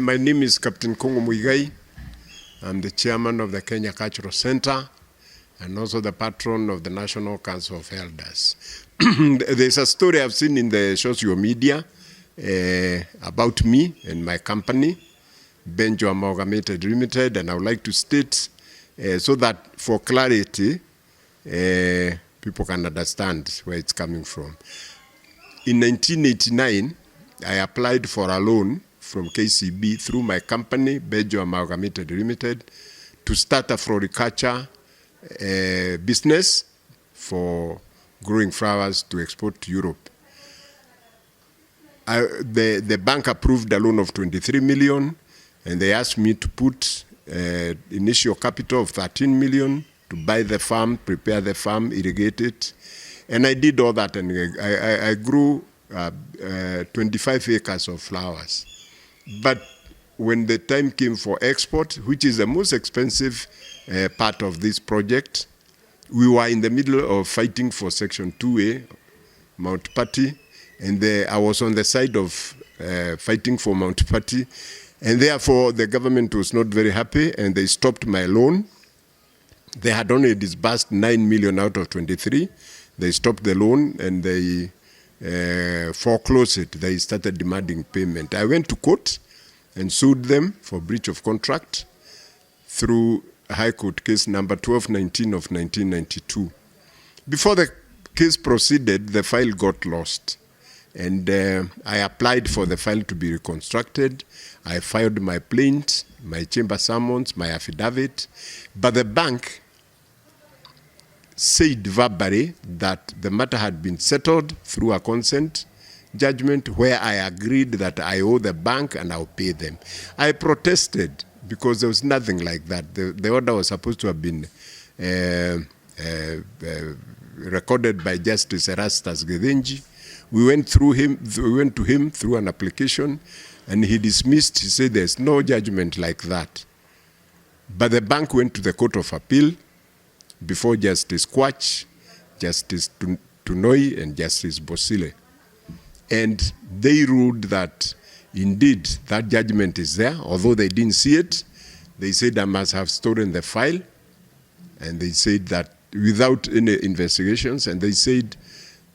My name is Captain Kongo Muigai. I'm the chairman of the Kenya Cultural Center and also the patron of the National Council of Elders. There's a story I've seen in the social media about me and my company, Benjo Amalgamated Limited, and I would like to state so that for clarity, people can understand where it's coming from. In 1989, I applied for a loan from KCB through my company, Benjo Amalgamated Limited, to start a floriculture business for growing flowers to export to Europe. The bank approved a loan of 23 million, and they asked me to put initial capital of 13 million to buy the farm, prepare the farm, irrigate it. And I did all that, and I grew 25 acres of flowers. But when the time came for export, which is the most expensive part of this project, we were in the middle of fighting for Section 2A, Mount Patti, and I was on the side of fighting for Mount Patti, and therefore the government was not very happy, and they stopped my loan. They had only disbursed 9 million out of 23. They stopped the loan, and they foreclosed it. They started demanding payment. I went to court and sued them for breach of contract through High Court case number 1219 of 1992. Before the case proceeded, the file got lost. And I applied for the file to be reconstructed. I filed my plaint, my chamber summons, my affidavit. But the bank said verbally that the matter had been settled through a consent judgment where I agreed that I owe the bank and I'll pay them. I protested because there was nothing like that. The order was supposed to have been recorded by Justice Erastus Gethenji. We went to him through an application, and he dismissed. He said there's no judgment like that. But the bank went to the Court of Appeal before Justice Kwach, Justice Tunoi, and Justice Bosile. And they ruled that indeed that judgment is there, although they didn't see it. They said I must have stolen the file, and they said that without any investigations, and they said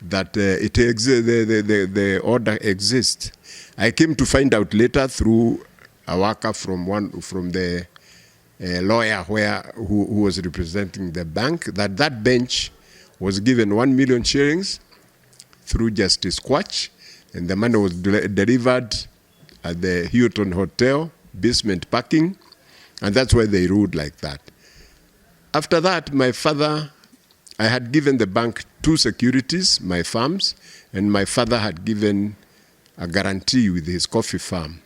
that the order exists. I came to find out later through a worker from the lawyer who was representing the bank that bench was given 1 million shillings through Justice Kwach, and the money was delivered at the Hilton Hotel, basement parking, and that's why they ruled like that. After that, my father, I had given the bank 2 securities, my farms, and my father had given a guarantee with his coffee farm.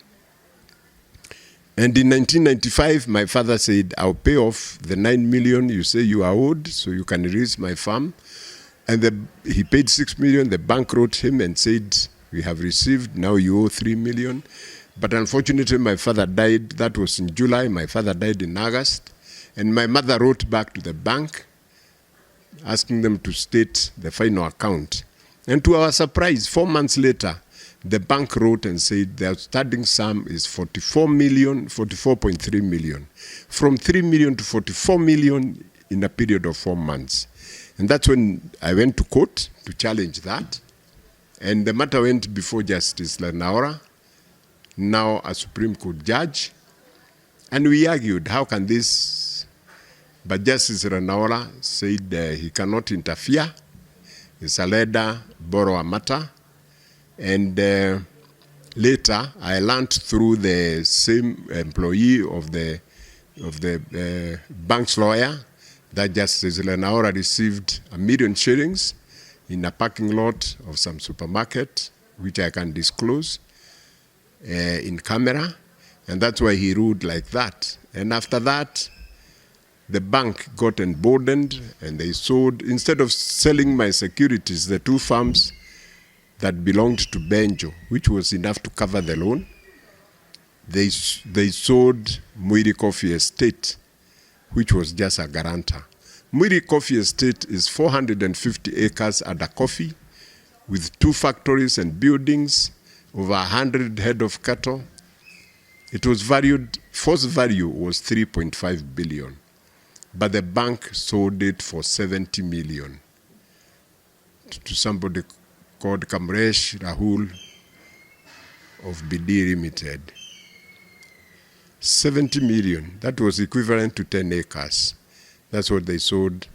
And in 1995, my father said, I'll pay off the 9 million you say you are owed, so you can release my farm. And he paid 6 million. The bank wrote him and said, we have received, now you owe 3 million. But unfortunately, my father died. That was in July. My father died in August. And my mother wrote back to the bank, asking them to state the final account. And to our surprise, 4 months later, the bank wrote and said the outstanding sum is 44.3 million. From 3 million to 44 million in a period of 4 months. And that's when I went to court to challenge that. And the matter went before Justice Lanaora, now a Supreme Court judge. And we argued, how can this? But Justice Lanaora said he cannot interfere. It's a leader, borrow a matter. And later, I learned through the same employee of the bank's lawyer that Justice Lanaora received 1 million shillings in a parking lot of some supermarket, which I can disclose in camera. And that's why he ruled like that. And after that, the bank got emboldened and they sold, instead of selling my securities, the 2 farms that belonged to Benjo, which was enough to cover the loan, they sold Muigai Coffee Estate, which was just a guarantor. Muigai Coffee Estate is 450 acres under coffee, with 2 factories and buildings, over 100 head of cattle. It was valued, first value was 3.5 billion, but the bank sold it for 70 million to somebody called Kamresh Rahul of BD Limited. 70 million, that was equivalent to 10 acres. That's what they sold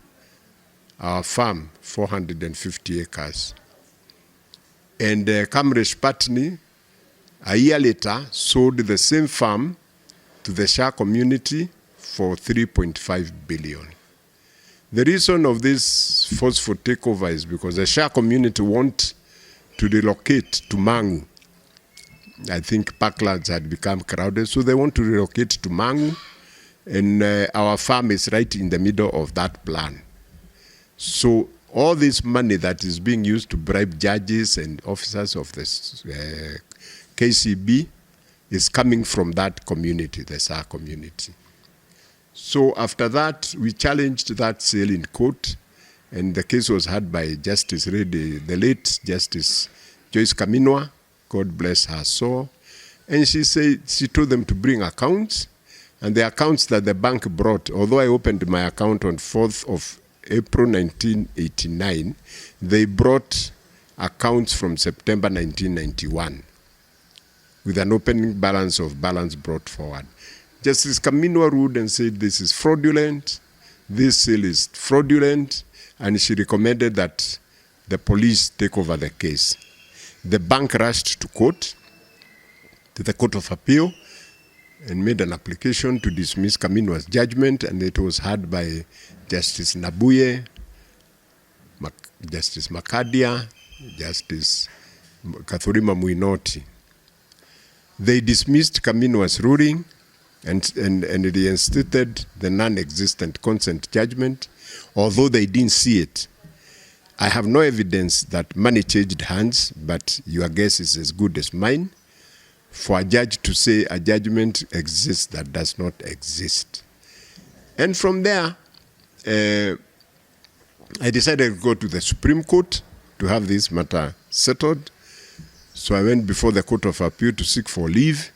our farm, 450 acres. And Kamresh Patni, a year later, sold the same farm to the Shah community for 3.5 billion. The reason of this forceful takeover is because the Shah community want to relocate to Mangu. I think parklands had become crowded, so they want to relocate to Mangu, and our farm is right in the middle of that plan. So all this money that is being used to bribe judges and officers of the KCB is coming from that community, the Shah community. So after that, we challenged that sale in court, and the case was heard by Justice Reddy, the late Justice Joyce Kaminwa, God bless her soul. And she said, she told them to bring accounts, and the accounts that the bank brought, although I opened my account on 4th of April 1989, they brought accounts from September 1991 with an opening balance of balance brought forward. Justice Kaminwa ruled and said this is fraudulent, this sale is fraudulent, and she recommended that the police take over the case. The bank rushed to court, to the Court of Appeal, and made an application to dismiss Kaminwa's judgment, and it was heard by Justice Nabuye, Justice Makadia, Justice Kathurima Muinoti. They dismissed Kaminwa's ruling and reinstated the non-existent consent judgment, although they didn't see it. I have no evidence that money changed hands, but your guess is as good as mine for a judge to say a judgment exists that does not exist. And from there, I decided to go to the Supreme Court to have this matter settled. So I went before the Court of Appeal to seek for leave,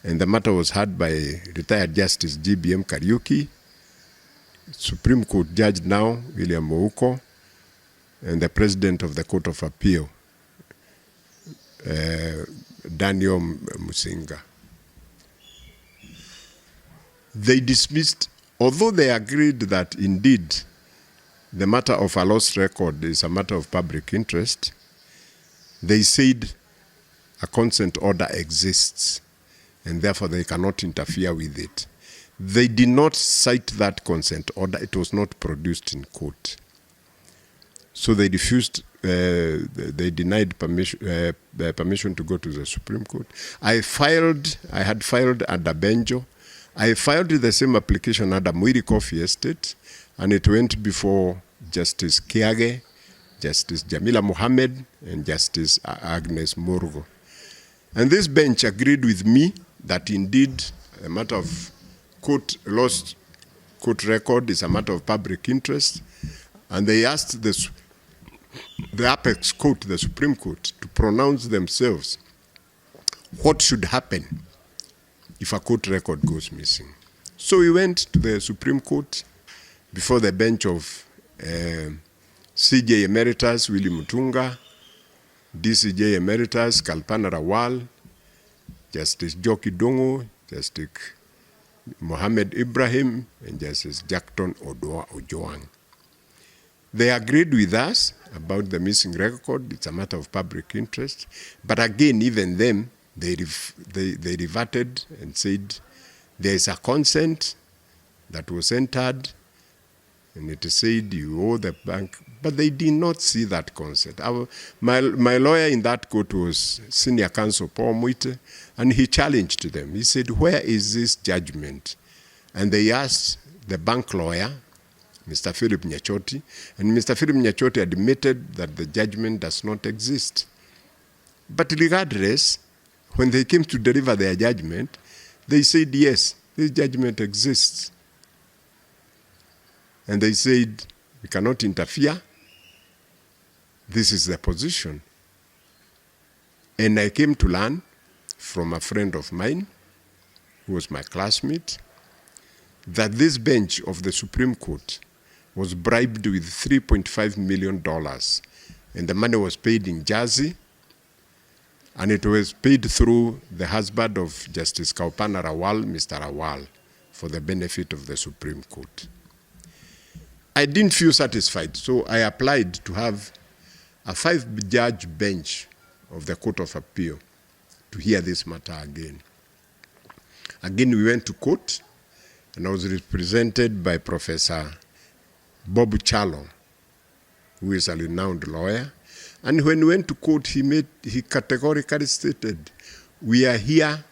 and the matter was heard by retired Justice GBM Kariuki, Supreme Court Judge now, William Ouko, and the President of the Court of Appeal, Daniel Musinga. They dismissed, although they agreed that indeed the matter of a lost record is a matter of public interest, they said a consent order exists and therefore they cannot interfere with it. They did not cite that consent order. It was not produced in court. So they refused, they denied permission to go to the Supreme Court. I had filed under Benjo. I filed the same application under Muiri Coffee Estate, and it went before Justice Kiage, Justice Jamila Mohammed, and Justice Agnes Morgo. And this bench agreed with me that indeed a matter of lost court record is a matter of public interest, and they asked the apex court, the Supreme Court, to pronounce themselves what should happen if a court record goes missing. So we went to the Supreme Court before the bench of CJ Emeritus Willie Mutunga, DCJ Emeritus Kalpana Rawal, Justice Joki Dongo, Justice Mohammed Ibrahim, and Justice Jackton Ojoang. They agreed with us about the missing record. It's a matter of public interest. But again, even them, they reverted and said there is a consent that was entered, and it said you owe the bank. But they did not see that consent. My lawyer in that court was Senior Counsel Paul Muite, and he challenged them. He said, where is this judgment? And they asked the bank lawyer, Mr. Philip Nyachoti, and Mr. Philip Nyachoti admitted that the judgment does not exist. But regardless, when they came to deliver their judgment, they said, yes, this judgment exists. And they said, we cannot interfere. this is the position. And I came to learn from a friend of mine, who was my classmate, that this bench of the Supreme Court was bribed with $3.5 million. And the money was paid in Jersey, and it was paid through the husband of Justice Kaupana Rawal, Mr. Rawal, for the benefit of the Supreme Court. I didn't feel satisfied, so I applied to have a 5-judge bench of the Court of Appeal to hear this matter again. Again, we went to court, and I was represented by Professor Bob Chalo, who is a renowned lawyer. And when we went to court, he categorically stated, we are here,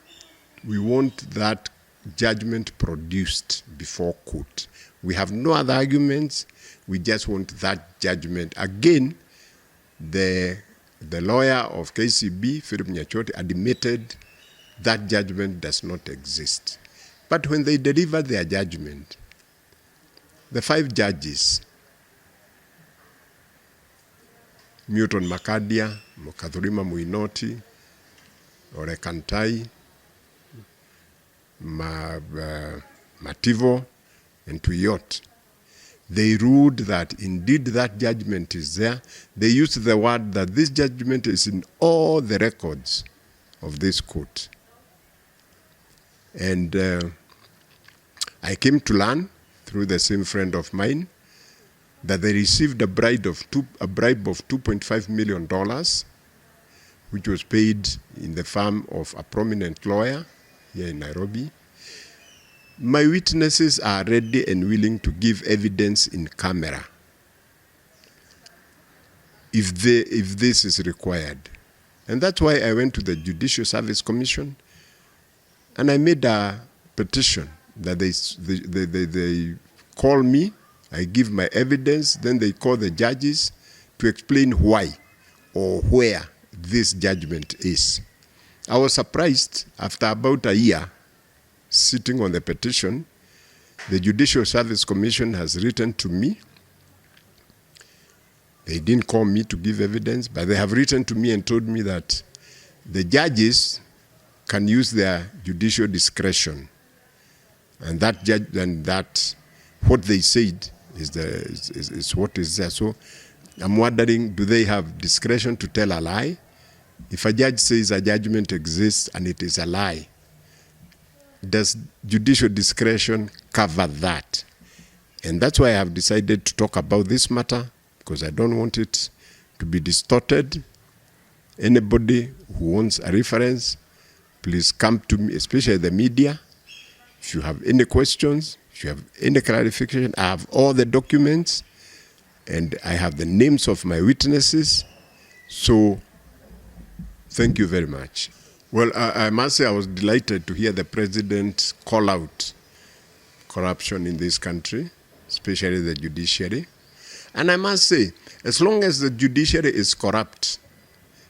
we want that judgment produced before court. We have no other arguments, we just want that judgment. Again, the lawyer of KCB, Philip Nyachoti, admitted that judgment does not exist. But when they delivered their judgment, the 5 judges, Newton Makadia, Mukathurima Muinoti, Orekantai, Mativo, and Tuyot, they ruled that indeed that judgment is there. They used the word that this judgment is in all the records of this court. And I came to learn through the same friend of mine that they received a bribe of $2.5 million, which was paid in the firm of a prominent lawyer here in Nairobi. My witnesses are ready and willing to give evidence in camera if this is required. And that's why I went to the Judicial Service Commission and I made a petition that they call me, I give my evidence, then they call the judges to explain why or where this judgment is. I was surprised after about a year sitting on the petition, the Judicial Service Commission has written to me. They didn't call me to give evidence, but they have written to me and told me that the judges can use their judicial discretion, and that what they said is what is there. So I'm wondering, do they have discretion to tell a lie? If a judge says a judgment exists and it is a lie, does judicial discretion cover that? And that's why I have decided to talk about this matter, because I don't want it to be distorted. Anybody who wants a reference, please come to me, especially the media. If you have any questions, if you have any clarification, I have all the documents and I have the names of my witnesses. So thank you very much. Well, I must say I was delighted to hear the president call out corruption in this country, especially the judiciary. And I must say, as long as the judiciary is corrupt,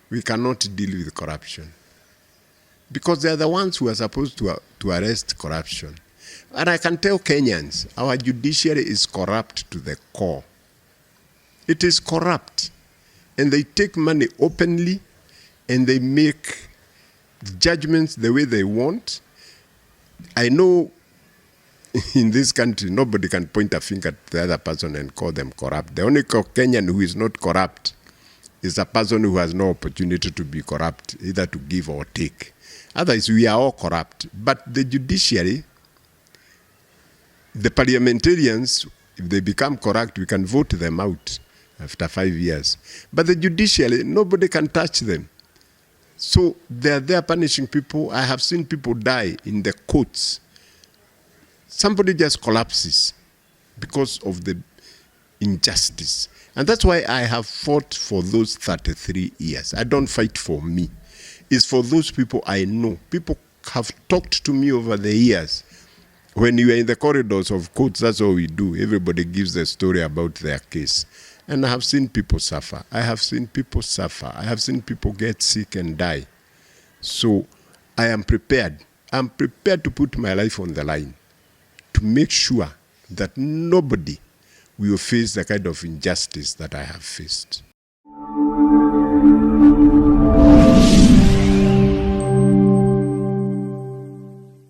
we cannot deal with corruption. Because they are the ones who are supposed to arrest corruption. And I can tell Kenyans, our judiciary is corrupt to the core. It is corrupt. And they take money openly, and they make judgments the way they want. I know in this country, nobody can point a finger at the other person and call them corrupt. The only Kenyan who is not corrupt is a person who has no opportunity to be corrupt, either to give or take. Otherwise, we are all corrupt. But the judiciary, the parliamentarians, if they become corrupt, we can vote them out after 5 years. But the judiciary, nobody can touch them. So they're there punishing people. I have seen people die in the courts. Somebody just collapses because of the injustice. And that's why I have fought for those 33 years. I don't fight for me. It's for those people I know. People have talked to me over the years. When you are in the corridors of courts, that's all we do. Everybody gives the story about their case. And I have seen people suffer. I have seen people suffer. I have seen people get sick and die. So I am prepared. I'm prepared to put my life on the line to make sure that nobody will face the kind of injustice that I have faced.